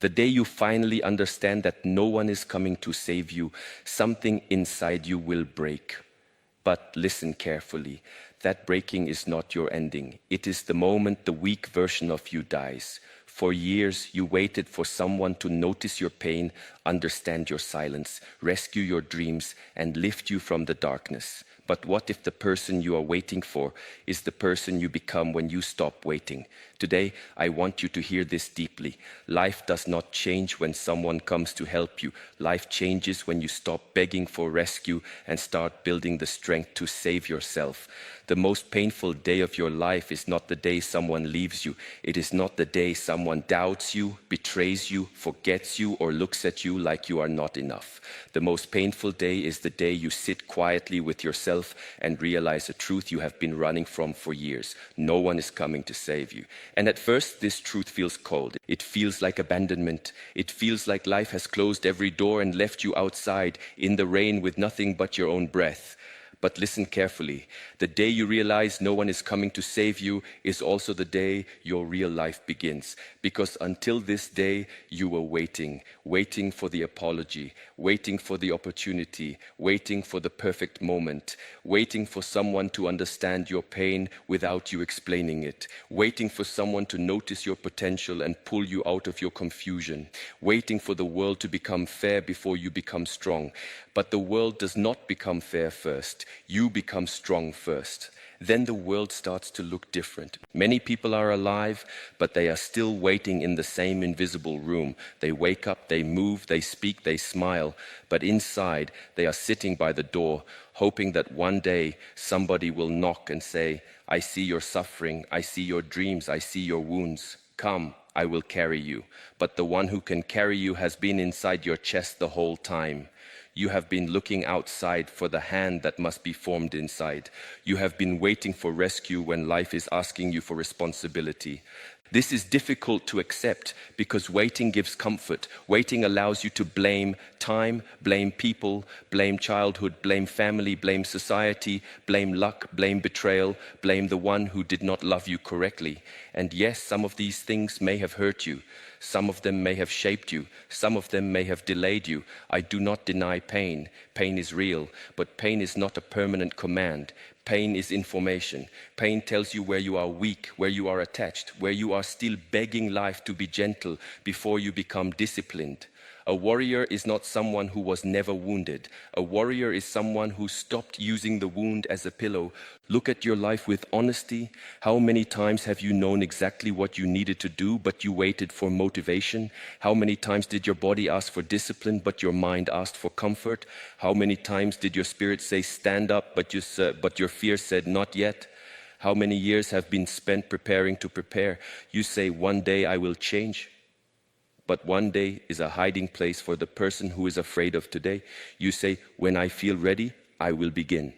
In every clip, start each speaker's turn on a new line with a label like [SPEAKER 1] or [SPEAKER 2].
[SPEAKER 1] The day you finally understand that no one is coming to save you, something inside you will break. But listen carefully. That breaking is not your ending. It is the moment the weak version of you dies. For years, you waited for someone to notice your pain, understand your silence, rescue your dreams, and lift you from the darkness. But what if the person you are waiting for is the person you become when you stop waiting? Today, I want you to hear this deeply. Life does not change when someone comes to help you. Life changes when you stop begging for rescue and start building the strength to save yourself. The most painful day of your life is not the day someone leaves you. It is not the day someone doubts you, betrays you, forgets you, or looks at you like you are not enough. The most painful day is the day you sit quietly with yourself and realize a truth you have been running from for years. No one is coming to save you. And at first, this truth feels cold. It feels like abandonment. It feels like life has closed every door and left you outside in the rain with nothing but your own breath. But listen carefully. The day you realize no one is coming to save you is also the day your real life begins. Because until this day, you were waiting for the apology, waiting for the opportunity, waiting for the perfect moment, waiting for someone to understand your pain without you explaining it, waiting for someone to notice your potential and pull you out of your confusion, waiting for the world to become fair before you become strong. But the world does not become fair first. You become strong first. Then the world starts to look different. Many people are alive, but they are still waiting in the same invisible room. They wake up, they move, they speak, they smile, but inside they are sitting by the door, hoping that one day somebody will knock and say, "I see your suffering, I see your dreams, I see your wounds. Come, I will carry you." But the one who can carry you has been inside your chest the whole time. You have been looking outside for the hand that must be formed inside. You have been waiting for rescue when life is asking you for responsibility. This is difficult to accept because waiting gives comfort. Waiting allows you to blame time, blame people, blame childhood, blame family, blame society, blame luck, blame betrayal, blame the one who did not love you correctly. And yes, some of these things may have hurt you. Some of them may have shaped you. Some of them may have delayed you. I do not deny pain. Pain is real, but pain is not a permanent command. Pain is information. Pain tells you where you are weak, where you are attached, where you are still begging life to be gentle before you become disciplined. A warrior is not someone who was never wounded. A warrior is someone who stopped using the wound as a pillow. Look at your life with honesty. How many times have you known exactly what you needed to do, but you waited for motivation? How many times did your body ask for discipline, but your mind asked for comfort? How many times did your spirit say, "Stand up," but your fear said, "Not yet"? How many years have been spent preparing to prepare? You say, "One day I will change." But one day is a hiding place for the person who is afraid of today. You say, "When I feel ready, I will begin."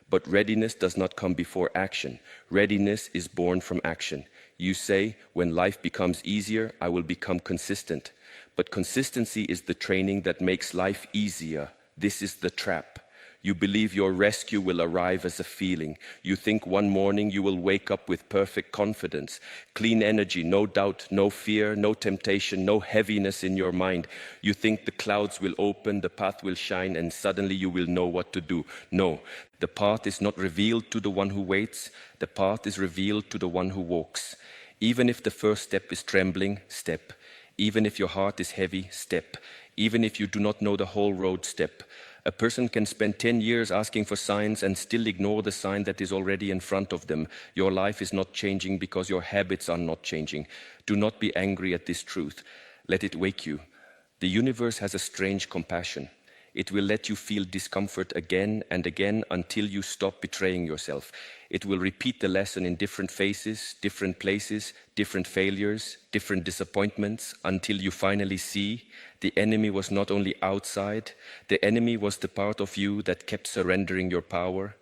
[SPEAKER 1] But readiness does not come before action. Readiness is born from action. You say, "When life becomes easier, I will become consistent." But consistency is the training that makes life easier. This is the trap. You believe your rescue will arrive as a feeling. You think one morning you will wake up with perfect confidence, clean energy, no doubt, no fear, no temptation, no heaviness in your mind. You think the clouds will open, the path will shine, and suddenly you will know what to do. No, the path is not revealed to the one who waits. The path is revealed to the one who walks. Even if the first step is trembling, step. Even if your heart is heavy, step. Even if you do not know the whole road, step. A person can spend 10 years asking for signs and still ignore the sign that is already in front of them. Your life is not changing because your habits are not changing. Do not be angry at this truth. Let it wake you. The universe has a strange compassion. It will let you feel discomfort again and again until you stop betraying yourself. It will repeat the lesson in different phases, different places, different failures, different disappointments, until you finally see the enemy was not only outside, the enemy was the part of you that kept surrendering your power.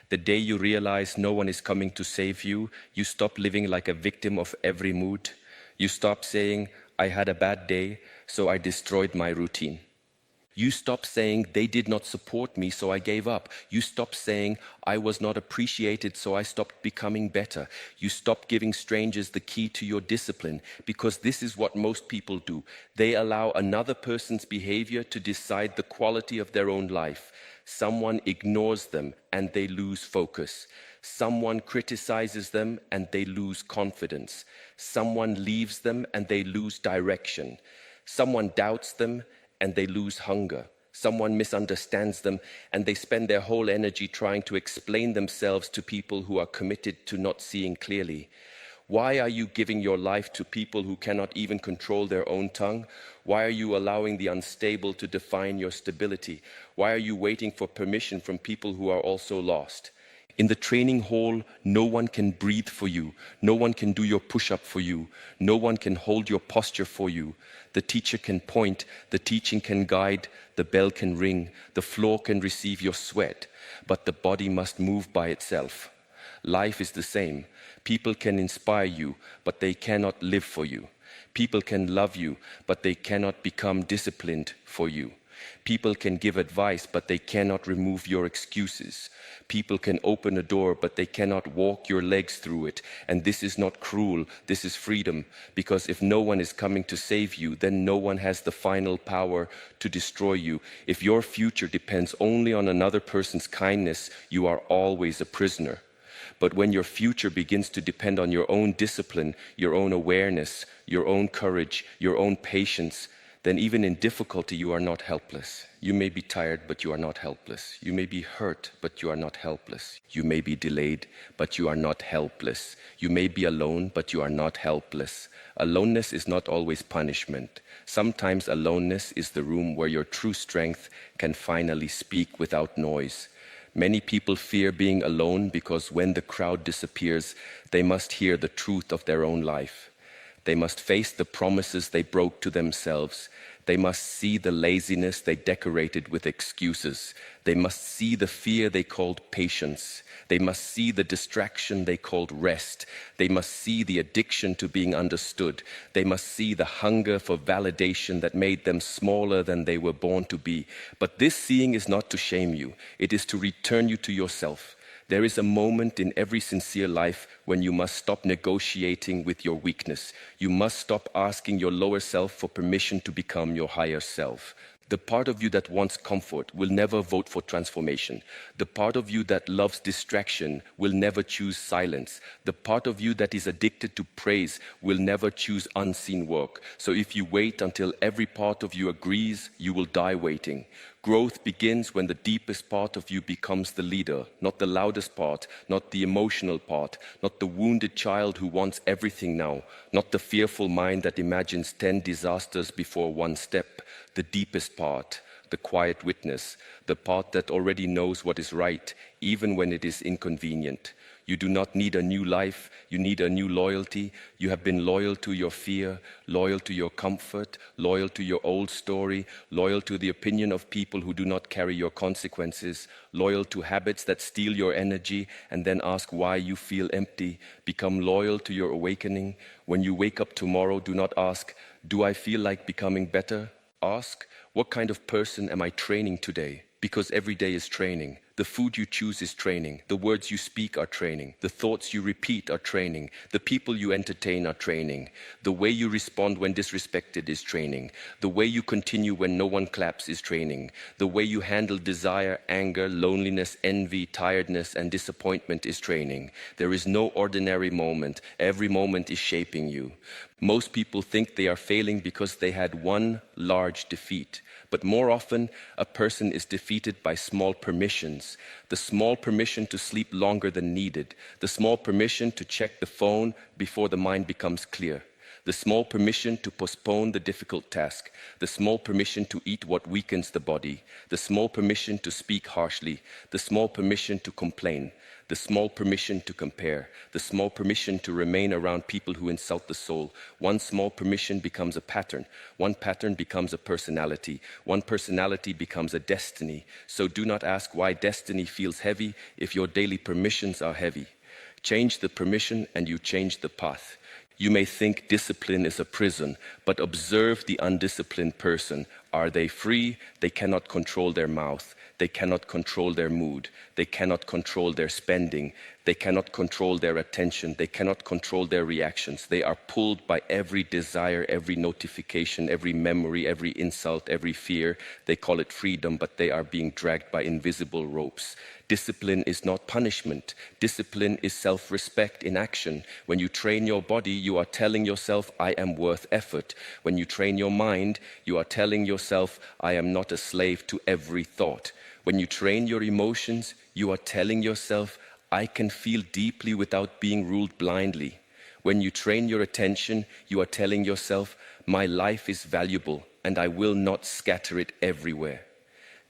[SPEAKER 1] The day you realize no one is coming to save you, you stop living like a victim of every mood. You stop saying, "I had a bad day, so I destroyed my routine." You stop saying, they did not support me, so I gave up. You stop saying, I was not appreciated, so I stopped becoming better. You stop giving strangers the key to your discipline, because this is what most people do. They allow another person's behavior to decide the quality of their own life. Someone ignores them and they lose focus. Someone criticizes them and they lose confidence. Someone leaves them and they lose direction. Someone doubts them and they lose hunger. Someone misunderstands them and they spend their whole energy trying to explain themselves to people who are committed to not seeing clearly. Why are you giving your life to people who cannot even control their own tongue? Why are you allowing the unstable to define your stability? Why are you waiting for permission from people who are also lost? In the training hall, no one can breathe for you. No one can do your push-up for you. No one can hold your posture for you. The teacher can point, the teaching can guide, the bell can ring, the floor can receive your sweat, but the body must move by itself. Life is the same. People can inspire you, but they cannot live for you. People can love you, but they cannot become disciplined for you. People can give advice, but they cannot remove your excuses. People can open a door, but they cannot walk your legs through it. And this is not cruel, this is freedom. Because if no one is coming to save you, then no one has the final power to destroy you. If your future depends only on another person's kindness, you are always a prisoner. But when your future begins to depend on your own discipline, your own awareness, your own courage, your own patience, then even in difficulty you are not helpless. You may be tired, but you are not helpless. You may be hurt, but you are not helpless. You may be delayed, but you are not helpless. You may be alone, but you are not helpless. Aloneness is not always punishment. Sometimes aloneness is the room where your true strength can finally speak without noise. Many people fear being alone because when the crowd disappears, they must hear the truth of their own life. They must face the promises they broke to themselves. They must see the laziness they decorated with excuses. They must see the fear they called patience. They must see the distraction they called rest. They must see the addiction to being understood. They must see the hunger for validation that made them smaller than they were born to be. But this seeing is not to shame you. It is to return you to yourself. There is a moment in every sincere life when you must stop negotiating with your weakness. You must stop asking your lower self for permission to become your higher self. The part of you that wants comfort will never vote for transformation. The part of you that loves distraction will never choose silence. The part of you that is addicted to praise will never choose unseen work. So if you wait until every part of you agrees, you will die waiting. Growth begins when the deepest part of you becomes the leader, not the loudest part, not the emotional part, not the wounded child who wants everything now, not the fearful mind that imagines 10 disasters before one step. The deepest part, the quiet witness, the part that already knows what is right, even when it is inconvenient. You do not need a new life, you need a new loyalty. You have been loyal to your fear, loyal to your comfort, loyal to your old story, loyal to the opinion of people who do not carry your consequences, loyal to habits that steal your energy and then ask why you feel empty. Become loyal to your awakening. When you wake up tomorrow, do not ask, do I feel like becoming better? Ask, what kind of person am I training today? Because every day is training. The food you choose is training. The words you speak are training. The thoughts you repeat are training. The people you entertain are training. The way you respond when disrespected is training. The way you continue when no one claps is training. The way you handle desire, anger, loneliness, envy, tiredness, and disappointment is training. There is no ordinary moment. Every moment is shaping you. Most people think they are failing because they had one large defeat. But more often, a person is defeated by small permissions. The small permission to sleep longer than needed. The small permission to check the phone before the mind becomes clear. The small permission to postpone the difficult task. The small permission to eat what weakens the body. The small permission to speak harshly. The small permission to complain. The small permission to compare, the small permission to remain around people who insult the soul. One small permission becomes a pattern. One pattern becomes a personality. One personality becomes a destiny. So do not ask why destiny feels heavy if your daily permissions are heavy. Change the permission and you change the path. You may think discipline is a prison, but observe the undisciplined person. Are they free? They cannot control their mouth. They cannot control their mood. They cannot control their spending. They cannot control their attention. They cannot control their reactions. They are pulled by every desire, every notification, every memory, every insult, every fear. They call it freedom, but they are being dragged by invisible ropes. Discipline is not punishment. Discipline is self-respect in action. When you train your body, you are telling yourself, I am worth effort. When you train your mind, you are telling yourself, I am not a slave to every thought. When you train your emotions, you are telling yourself, I can feel deeply without being ruled blindly. When you train your attention, you are telling yourself, my life is valuable and I will not scatter it everywhere.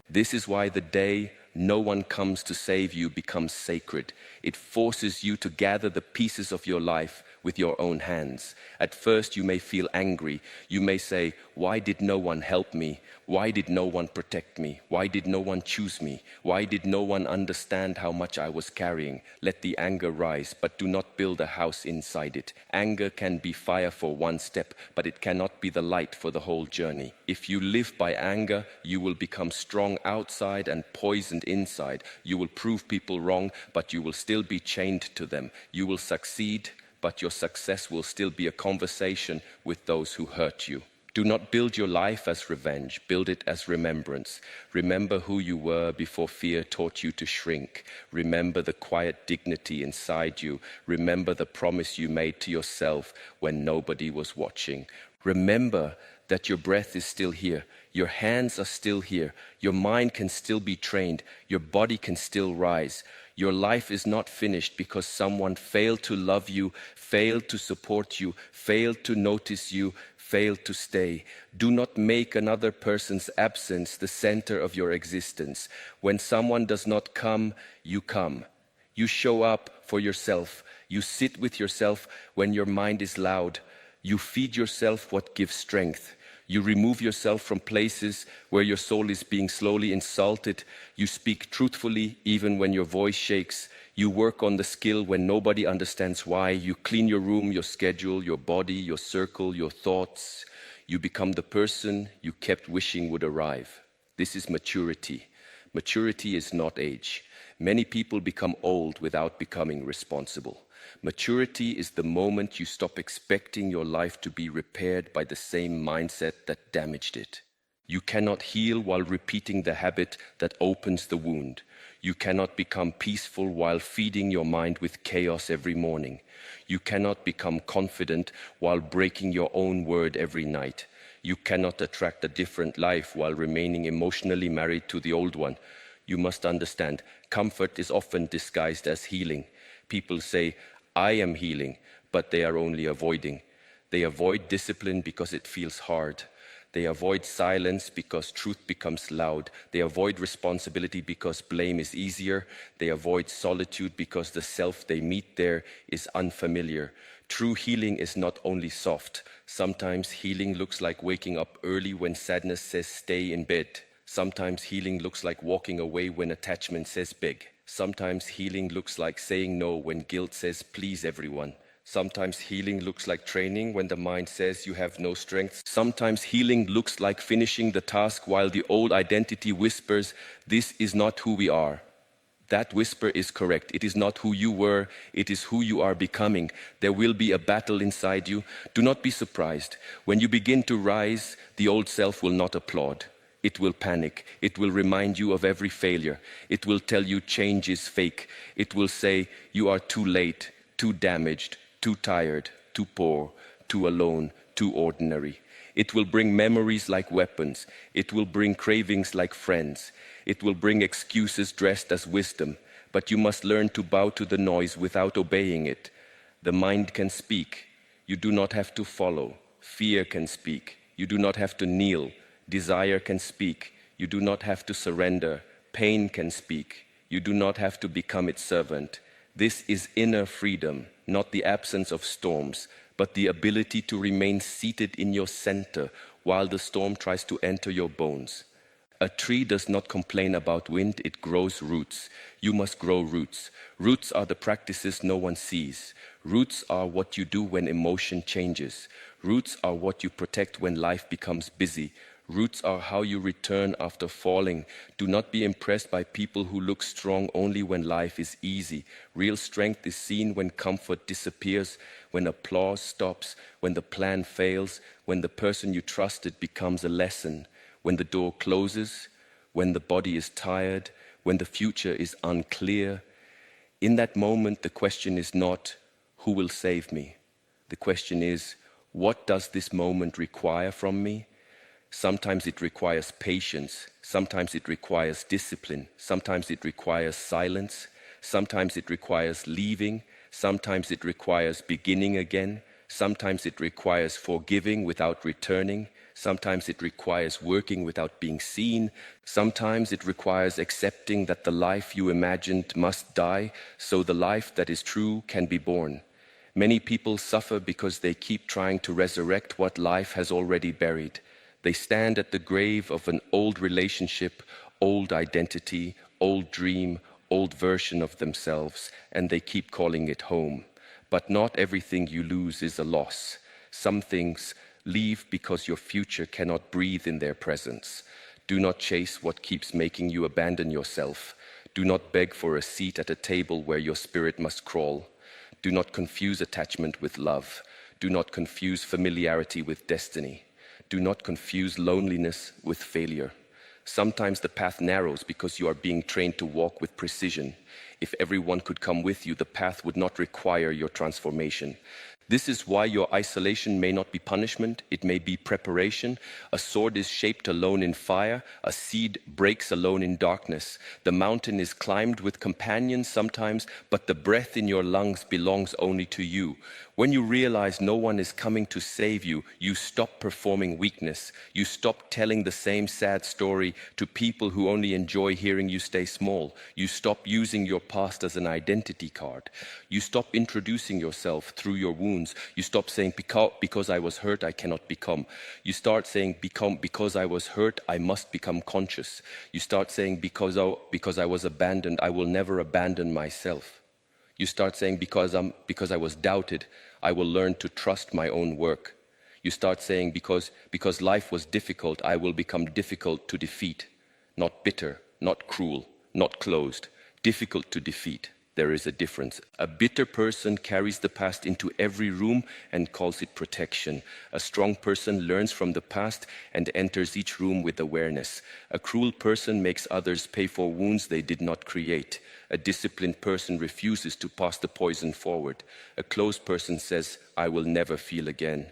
[SPEAKER 1] This is why the day no one comes to save you becomes sacred. It forces you to gather the pieces of your life with your own hands. At first you may feel angry. You may say, why did no one help me? Why did no one protect me? Why did no one choose me? Why did no one understand how much I was carrying? Let the anger rise, but do not build a house inside it. Anger can be fire for one step, but it cannot be the light for the whole journey. If you live by anger, you will become strong outside and poisoned inside. You will prove people wrong, but you will still be chained to them. You will succeed, but your success will still be a conversation with those who hurt you. Do not build your life as revenge, build it as remembrance. Remember who you were before fear taught you to shrink. Remember the quiet dignity inside you. Remember the promise you made to yourself when nobody was watching. Remember that your breath is still here, your hands are still here, your mind can still be trained, your body can still rise. Your life is not finished because someone failed to love you, failed to support you, failed to notice you, failed to stay. Do not make another person's absence the center of your existence. When someone does not come, you come. You show up for yourself. You sit with yourself when your mind is loud. You feed yourself what gives strength. You remove yourself from places where your soul is being slowly insulted. You speak truthfully even when your voice shakes. You work on the skill when nobody understands why. You clean your room, your schedule, your body, your circle, your thoughts. You become the person you kept wishing would arrive. This is maturity. Maturity is not age. Many people become old without becoming responsible. Maturity is the moment you stop expecting your life to be repaired by the same mindset that damaged it. You cannot heal while repeating the habit that opens the wound. You cannot become peaceful while feeding your mind with chaos every morning. You cannot become confident while breaking your own word every night. You cannot attract a different life while remaining emotionally married to the old one. You must understand, comfort is often disguised as healing. People say, I am healing, but they are only avoiding. They avoid discipline because it feels hard. They avoid silence because truth becomes loud. They avoid responsibility because blame is easier. They avoid solitude because the self they meet there is unfamiliar. True healing is not only soft. Sometimes healing looks like waking up early when sadness says stay in bed. Sometimes healing looks like walking away when attachment says beg. Sometimes healing looks like saying no when guilt says please everyone. Sometimes healing looks like training when the mind says you have no strength. Sometimes healing looks like finishing the task while the old identity whispers, this is not who we are. That whisper is correct. It is not who you were, it is who you are becoming. There will be a battle inside you. Do not be surprised. When you begin to rise, the old self will not applaud. It will panic. It will remind you of every failure. It will tell you change is fake. It will say you are too late, too damaged, too tired, too poor, too alone, too ordinary. It will bring memories like weapons. It will bring cravings like friends. It will bring excuses dressed as wisdom. But you must learn to bow to the noise without obeying it. The mind can speak. You do not have to follow. Fear can speak. You do not have to kneel. Desire can speak. You do not have to surrender. Pain can speak. You do not have to become its servant. This is inner freedom, not the absence of storms, but the ability to remain seated in your center while the storm tries to enter your bones. A tree does not complain about wind, it grows roots. You must grow roots. Roots are the practices no one sees. Roots are what you do when emotion changes. Roots are what you protect when life becomes busy. Roots are how you return after falling. Do not be impressed by people who look strong only when life is easy. Real strength is seen when comfort disappears, when applause stops, when the plan fails, when the person you trusted becomes a lesson, when the door closes, when the body is tired, when the future is unclear. In that moment, the question is not, who will save me? The question is, what does this moment require from me? Sometimes it requires patience. Sometimes it requires discipline. Sometimes it requires silence. Sometimes it requires leaving. Sometimes it requires beginning again. Sometimes it requires forgiving without returning. Sometimes it requires working without being seen. Sometimes it requires accepting that the life you imagined must die so the life that is true can be born. Many people suffer because they keep trying to resurrect what life has already buried. They stand at the grave of an old relationship, old identity, old dream, old version of themselves, and they keep calling it home. But not everything you lose is a loss. Some things leave because your future cannot breathe in their presence. Do not chase what keeps making you abandon yourself. Do not beg for a seat at a table where your spirit must crawl. Do not confuse attachment with love. Do not confuse familiarity with destiny. Do not confuse loneliness with failure. Sometimes the path narrows because you are being trained to walk with precision. If everyone could come with you, the path would not require your transformation. This is why your isolation may not be punishment, it may be preparation. A sword is shaped alone in fire, a seed breaks alone in darkness. The mountain is climbed with companions sometimes, but the breath in your lungs belongs only to you. When you realize no one is coming to save you, you stop performing weakness. You stop telling the same sad story to people who only enjoy hearing you stay small. You stop using your past as an identity card. You stop introducing yourself through your wounds. You stop saying, because I was hurt, I cannot become. You start saying, because I was hurt, I must become conscious. You start saying, because I was abandoned, I will never abandon myself. You start saying, because I was doubted, I will learn to trust my own work. You start saying, because life was difficult, I will become difficult to defeat. Not bitter, not cruel, not closed. Difficult to defeat. There is a difference. A bitter person carries the past into every room and calls it protection. A strong person learns from the past and enters each room with awareness. A cruel person makes others pay for wounds they did not create. A disciplined person refuses to pass the poison forward. A closed person says, I will never feel again.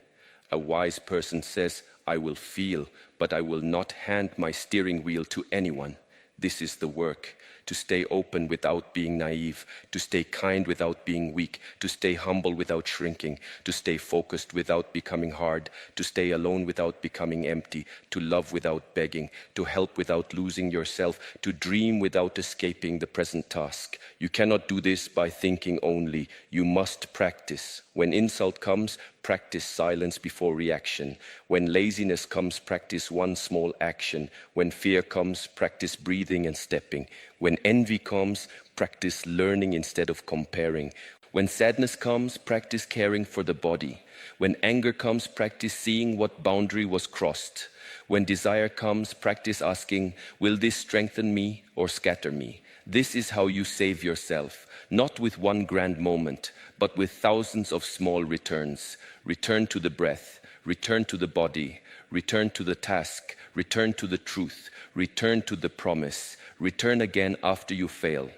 [SPEAKER 1] A wise person says, I will feel, but I will not hand my steering wheel to anyone. This is the work. To stay open without being naive, to stay kind without being weak, to stay humble without shrinking, to stay focused without becoming hard, to stay alone without becoming empty, to love without begging, to help without losing yourself, to dream without escaping the present task. You cannot do this by thinking only. You must practice. When insult comes, practice silence before reaction. When laziness comes, practice one small action. When fear comes, practice breathing and stepping. When envy comes, practice learning instead of comparing. When sadness comes, practice caring for the body. When anger comes, practice seeing what boundary was crossed. When desire comes, practice asking, will this strengthen me or scatter me? This is how you save yourself, not with one grand moment, but with thousands of small returns. Return to the breath, return to the body, return to the task, return to the truth, return to the promise, return again after you fail.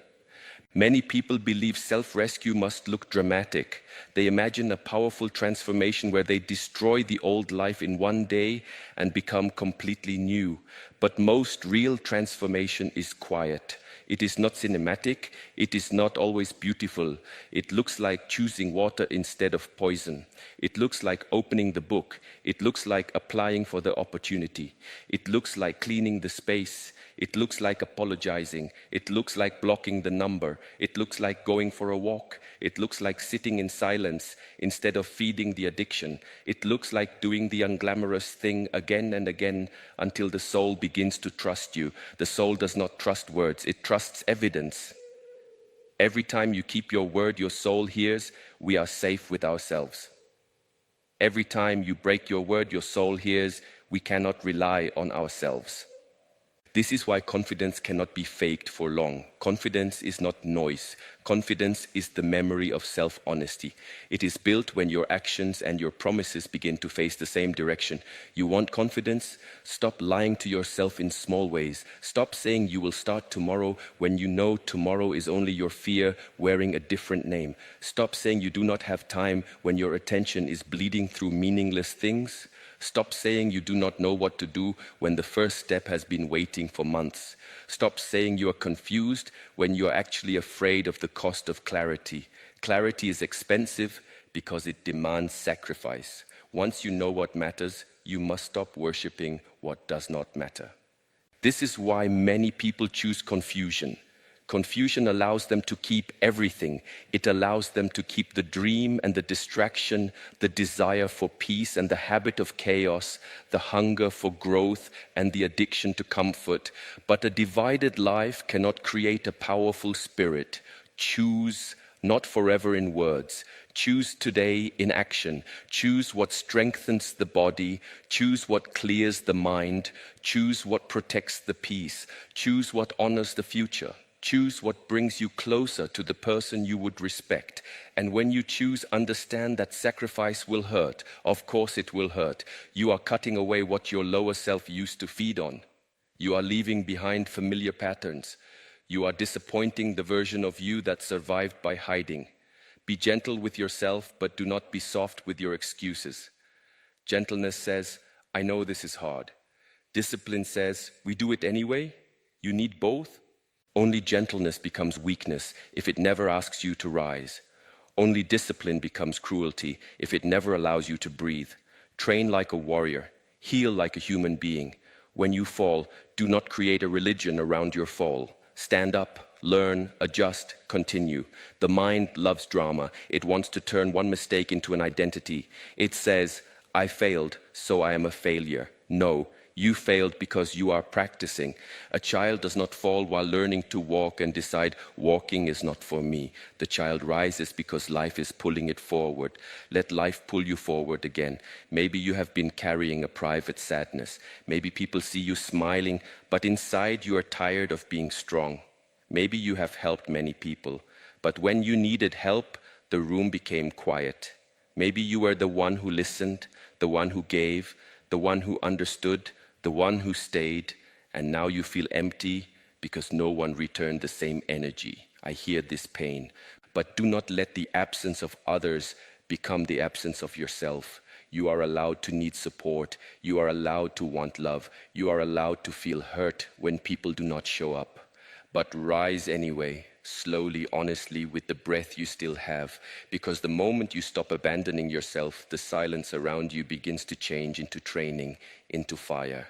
[SPEAKER 1] Many people believe self-rescue must look dramatic. They imagine a powerful transformation where they destroy the old life in one day and become completely new. But most real transformation is quiet. It is not cinematic. It is not always beautiful. It looks like choosing water instead of poison. It looks like opening the book. It looks like applying for the opportunity. It looks like cleaning the space. It looks like apologizing. It looks like blocking the number. It looks like going for a walk. It looks like sitting in silence instead of feeding the addiction. It looks like doing the unglamorous thing again and again until the soul begins to trust you. The soul does not trust words. It trusts evidence. Every time you keep your word, your soul hears, we are safe with ourselves. Every time you break your word, your soul hears, We cannot rely on ourselves. This is why confidence cannot be faked for long. Confidence is not noise. Confidence is the memory of self-honesty. It is built when your actions and your promises begin to face the same direction. You want confidence? Stop lying to yourself in small ways. Stop saying you will start tomorrow when you know tomorrow is only your fear wearing a different name. Stop saying you do not have time when your attention is bleeding through meaningless things. Stop saying you do not know what to do when the first step has been waiting for months. Stop saying you are confused when you are actually afraid of the cost of clarity. Clarity is expensive because it demands sacrifice. Once you know what matters, you must stop worshipping what does not matter. This is why many people choose confusion. Confusion allows them to keep everything. It allows them to keep the dream and the distraction, the desire for peace and the habit of chaos, the hunger for growth and the addiction to comfort. But a divided life cannot create a powerful spirit. Choose, not forever in words. Choose today in action. Choose what strengthens the body. Choose what clears the mind. Choose what protects the peace. Choose what honors the future. Choose what brings you closer to the person you would respect. And when you choose, understand that sacrifice will hurt. Of course it will hurt. You are cutting away what your lower self used to feed on. You are leaving behind familiar patterns. You are disappointing the version of you that survived by hiding. Be gentle with yourself, but do not be soft with your excuses. Gentleness says, I know this is hard. Discipline says, we do it anyway. You need both. Only gentleness becomes weakness if it never asks you to rise. Only discipline becomes cruelty if it never allows you to breathe. Train like a warrior. Heal like a human being. When you fall, do not create a religion around your fall. Stand up, learn, adjust, continue. The mind loves drama. It wants to turn one mistake into an identity. It says, I failed, so I am a failure. No. You failed because you are practicing. A child does not fall while learning to walk and decide walking is not for me. The child rises because life is pulling it forward. Let life pull you forward again. Maybe you have been carrying a private sadness. Maybe people see you smiling, but inside you are tired of being strong. Maybe you have helped many people, but when you needed help, the room became quiet. Maybe you were the one who listened, the one who gave, the one who understood, the one who stayed, and now you feel empty because no one returned the same energy. I hear this pain, but do not let the absence of others become the absence of yourself. You are allowed to need support. You are allowed to want love. You are allowed to feel hurt when people do not show up. But rise anyway, slowly, honestly, with the breath you still have, because the moment you stop abandoning yourself, the silence around you begins to change into training, into fire.